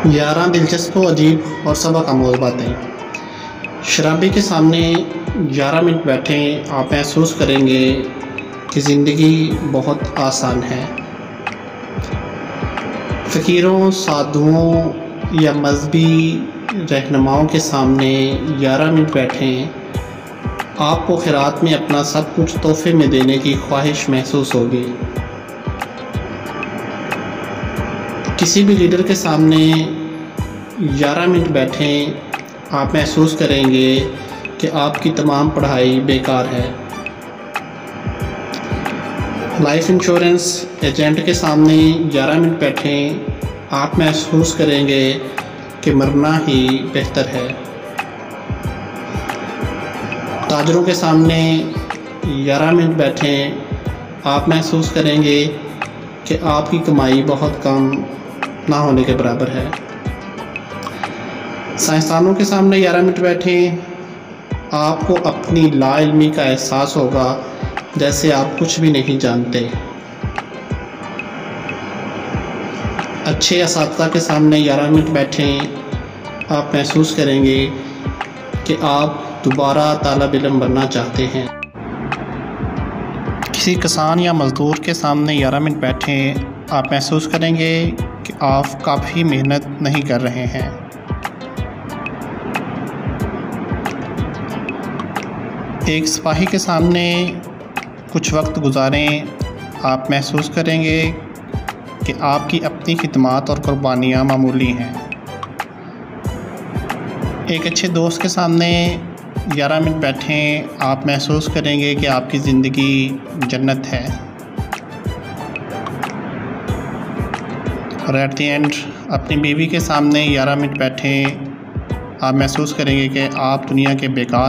11 दिलचस्प व अजीब और सबक आमोज़ बातें। शराबी के सामने 11 मिनट बैठें, आप महसूस करेंगे कि ज़िंदगी बहुत आसान है। फ़कीरों, साधुओं या मज़हबी रहनुमाओं के सामने 11 मिनट बैठें, आपको खिरात में अपना सब कुछ तोहफ़े में देने की ख्वाहिश महसूस होगी। किसी भी लीडर के सामने 11 मिनट बैठें, आप महसूस करेंगे कि आपकी तमाम पढ़ाई बेकार है। लाइफ इंश्योरेंस एजेंट के सामने 11 मिनट बैठें, आप महसूस करेंगे कि मरना ही बेहतर है। ताजरों के सामने 11 मिनट बैठें, आप महसूस करेंगे कि आपकी कमाई बहुत कम ना होने के बराबर है। साइंसदानों के सामने 11 मिनट बैठें, आपको अपनी लाइल्मी का एहसास होगा जैसे आप कुछ भी नहीं जानते। अच्छे असातिज़ा के सामने 11 मिनट बैठें, आप महसूस करेंगे कि आप दोबारा तालिब इल्म बनना चाहते हैं। किसी किसान या मज़दूर के सामने 11 मिनट बैठें, आप महसूस करेंगे कि आप काफ़ी मेहनत नहीं कर रहे हैं। एक सिपाही के सामने कुछ वक्त गुजारें, आप महसूस करेंगे कि आपकी अपनी खिदमत और कुर्बानियाँ मामूली हैं। एक अच्छे दोस्त के सामने 11 मिनट बैठें, आप महसूस करेंगे कि आपकी ज़िंदगी जन्नत है। और एट द एंड अपनी बीवी के सामने 11 मिनट बैठें, आप महसूस करेंगे कि आप दुनिया के बेकार